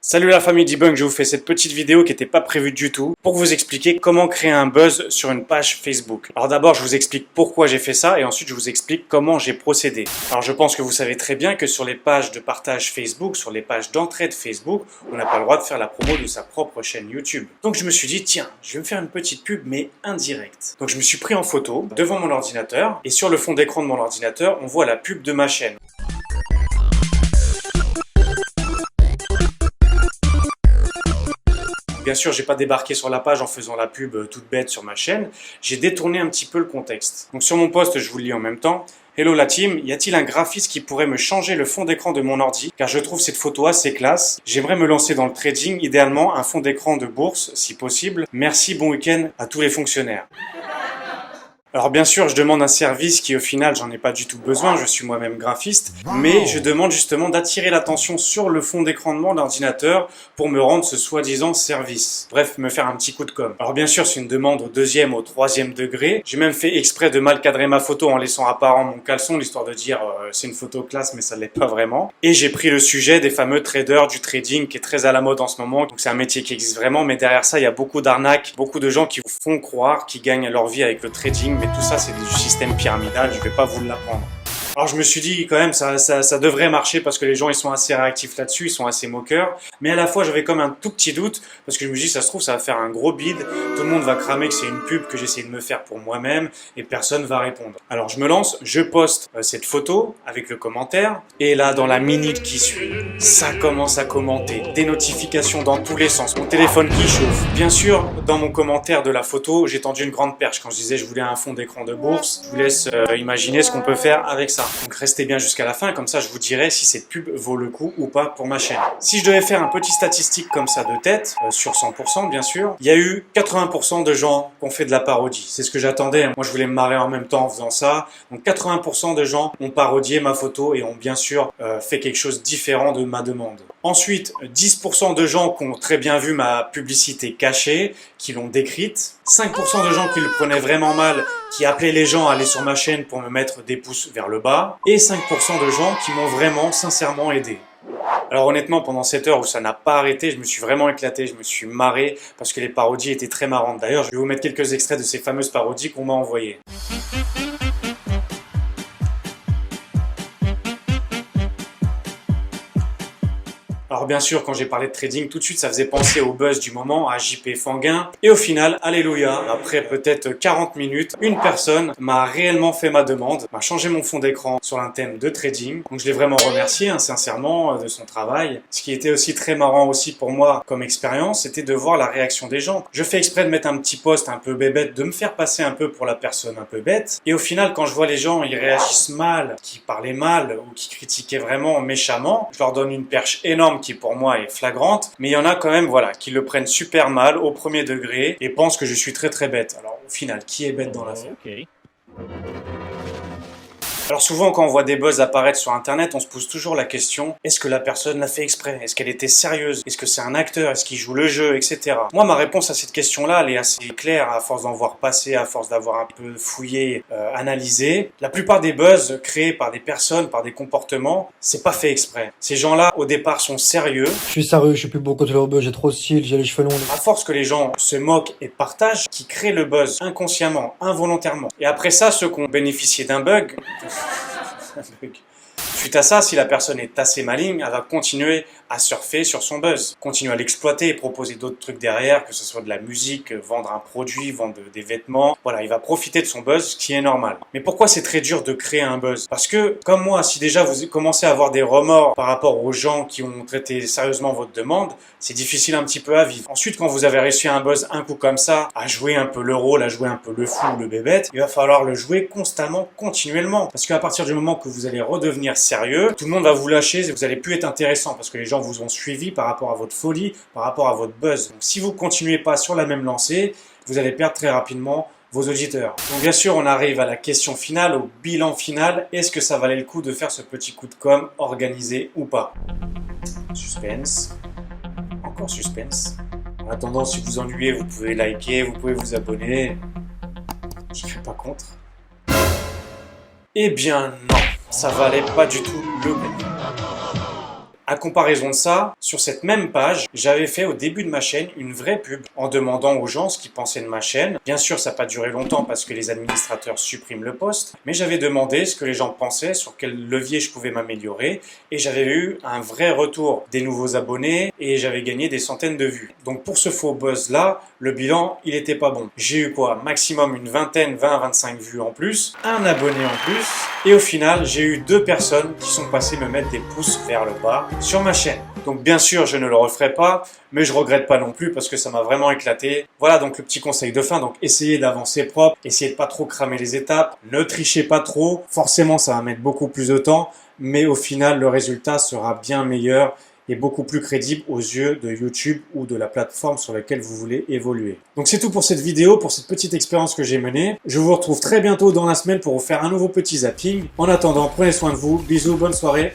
Salut la famille Debunk, je vous fais cette petite vidéo qui n'était pas prévue du tout pour vous expliquer comment créer un buzz sur une page Facebook. Alors d'abord je vous explique pourquoi j'ai fait ça et ensuite je vous explique comment j'ai procédé. Alors je pense que vous savez très bien que sur les pages de partage Facebook, sur les pages d'entrée de Facebook, on n'a pas le droit de faire la promo de sa propre chaîne YouTube. Donc je me suis dit tiens, je vais me faire une petite pub mais indirecte. Donc je me suis pris en photo devant mon ordinateur et sur le fond d'écran de mon ordinateur on voit la pub de ma chaîne. Bien sûr, j'ai pas débarqué sur la page en faisant la pub toute bête sur ma chaîne. J'ai détourné un petit peu le contexte. Donc sur mon post, je vous le lis en même temps. Hello la team, y a-t-il un graphiste qui pourrait me changer le fond d'écran de mon ordi? Car je trouve cette photo assez classe. J'aimerais me lancer dans le trading, idéalement un fond d'écran de bourse, si possible. Merci, bon week-end à tous les fonctionnaires. Alors bien sûr, je demande un service qui au final, j'en ai pas du tout besoin, je suis moi-même graphiste, mais je demande justement d'attirer l'attention sur le fond d'écran de mon ordinateur pour me rendre ce soi-disant service. Bref, me faire un petit coup de com'. Alors bien sûr, c'est une demande au deuxième, au troisième degré. J'ai même fait exprès de mal cadrer ma photo en laissant apparent mon caleçon, l'histoire de dire c'est une photo classe, mais ça l'est pas vraiment. Et j'ai pris le sujet des fameux traders du trading qui est très à la mode en ce moment. Donc c'est un métier qui existe vraiment, mais derrière ça, il y a beaucoup d'arnaques, beaucoup de gens qui vous font croire qu'ils gagnent leur vie avec le trading, mais tout ça, c'est du système pyramidal, je vais pas vous l'apprendre. Alors je me suis dit quand même ça devrait marcher parce que les gens ils sont assez réactifs là-dessus, ils sont assez moqueurs. Mais à la fois j'avais comme un tout petit doute parce que je me dis ça se trouve ça va faire un gros bide. Tout le monde va cramer que c'est une pub que j'essaie de me faire pour moi-même et personne va répondre. Alors je me lance, je poste cette photo avec le commentaire et là dans la minute qui suit, ça commence à commenter. Des notifications dans tous les sens, mon téléphone qui chauffe. Bien sûr dans mon commentaire de la photo j'ai tendu une grande perche quand je disais je voulais un fond d'écran de bourse. Je vous laisse imaginer ce qu'on peut faire avec ça. Donc restez bien jusqu'à la fin, comme ça je vous dirai si cette pub vaut le coup ou pas pour ma chaîne. Si je devais faire un petit statistique comme ça de tête, sur 100% bien sûr, il y a eu 80% de gens qui ont fait de la parodie. C'est ce que j'attendais, moi je voulais me marrer en même temps en faisant ça. Donc 80% de gens ont parodié ma photo et ont bien sûr fait quelque chose de différent de ma demande. Ensuite, 10% de gens qui ont très bien vu ma publicité cachée, qui l'ont décrite. 5% de gens qui le prenaient vraiment mal, qui appelaient les gens à aller sur ma chaîne pour me mettre des pouces vers le bas. Et 5% de gens qui m'ont vraiment, sincèrement aidé. Alors honnêtement, pendant cette heure où ça n'a pas arrêté, je me suis vraiment éclaté, je me suis marré parce que les parodies étaient très marrantes. D'ailleurs, je vais vous mettre quelques extraits de ces fameuses parodies qu'on m'a envoyées. Alors bien sûr, quand j'ai parlé de trading, tout de suite ça faisait penser au buzz du moment, à JP Fanguin. Et au final, alléluia, après peut-être 40 minutes, une personne m'a réellement fait ma demande, m'a changé mon fond d'écran sur un thème de trading. Donc je l'ai vraiment remercié, sincèrement, de son travail. Ce qui était aussi très marrant aussi pour moi comme expérience, c'était de voir la réaction des gens. Je fais exprès de mettre un petit post un peu bébête, de me faire passer un peu pour la personne un peu bête. Et au final, quand je vois les gens, ils réagissent mal, qui parlaient mal ou qui critiquaient vraiment méchamment, je leur donne une perche énorme qui pour moi est flagrante, mais il y en a quand même voilà qui le prennent super mal au premier degré et pensent que je suis très très bête. Alors au final, qui est bête dans l'affaire? Alors souvent quand on voit des buzz apparaître sur internet, on se pose toujours la question, est-ce que la personne l'a fait exprès? Est-ce qu'elle était sérieuse? Est-ce que c'est un acteur? Est-ce qu'il joue le jeu? Etc. Moi ma réponse à cette question-là, elle est assez claire à force d'en voir passer, à force d'avoir un peu fouillé, analysé. La plupart des buzz créés par des personnes, par des comportements, c'est pas fait exprès. Ces gens-là au départ sont sérieux. Je suis sérieux, je suis plus beau quand tu le buzz, j'ai trop de style, j'ai les cheveux longs. À force que les gens se moquent et partagent, qui créent le buzz inconsciemment, involontairement. Et après ça, ceux qui ont bénéficié d'un bug, suite à ça, si la personne est assez maligne, elle va continuer à surfer sur son buzz, continuer à l'exploiter et proposer d'autres trucs derrière, que ce soit de la musique, vendre un produit, vendre des vêtements. Voilà, il va profiter de son buzz, ce qui est normal. Mais pourquoi c'est très dur de créer un buzz? Parce que, comme moi, si déjà vous commencez à avoir des remords par rapport aux gens qui ont traité sérieusement votre demande, c'est difficile un petit peu à vivre. Ensuite, quand vous avez réussi un buzz un coup comme ça, à jouer un peu le rôle, à jouer un peu le fou, le bébête, il va falloir le jouer constamment, continuellement. Parce qu'à partir du moment que vous allez redevenir sérieux, tout le monde va vous lâcher et vous allez plus être intéressant parce que les gens vous ont suivi par rapport à votre folie, par rapport à votre buzz. Donc si vous continuez pas sur la même lancée, vous allez perdre très rapidement vos auditeurs. Donc bien sûr, on arrive à la question finale, au bilan final. Est-ce que ça valait le coup de faire ce petit coup de com' organisé ou pas? Suspense. Encore suspense. En attendant, si vous ennuyez, vous pouvez liker, vous pouvez vous abonner. Je ne serai pas contre. Eh bien non, ça valait pas du tout le coup. À comparaison de ça, sur cette même page, j'avais fait au début de ma chaîne une vraie pub en demandant aux gens ce qu'ils pensaient de ma chaîne. Bien sûr, ça n'a pas duré longtemps parce que les administrateurs suppriment le post, mais j'avais demandé ce que les gens pensaient, sur quel levier je pouvais m'améliorer, et j'avais eu un vrai retour des nouveaux abonnés et j'avais gagné des centaines de vues. Donc pour ce faux buzz là, le bilan il était pas bon. J'ai eu quoi? Maximum une vingtaine, 20-25 vues en plus, un abonné en plus, et au final j'ai eu 2 personnes qui sont passées me mettre des pouces vers le bas sur ma chaîne. Donc bien sûr je ne le referai pas, mais je regrette pas non plus parce que ça m'a vraiment éclaté. Voilà donc le petit conseil de fin, donc essayez d'avancer propre, essayez de pas trop cramer les étapes, ne trichez pas trop, forcément ça va mettre beaucoup plus de temps, mais au final le résultat sera bien meilleur et beaucoup plus crédible aux yeux de YouTube ou de la plateforme sur laquelle vous voulez évoluer. Donc c'est tout pour cette vidéo, pour cette petite expérience que j'ai menée. Je vous retrouve très bientôt dans la semaine pour vous faire un nouveau petit zapping. En attendant, prenez soin de vous, bisous, bonne soirée.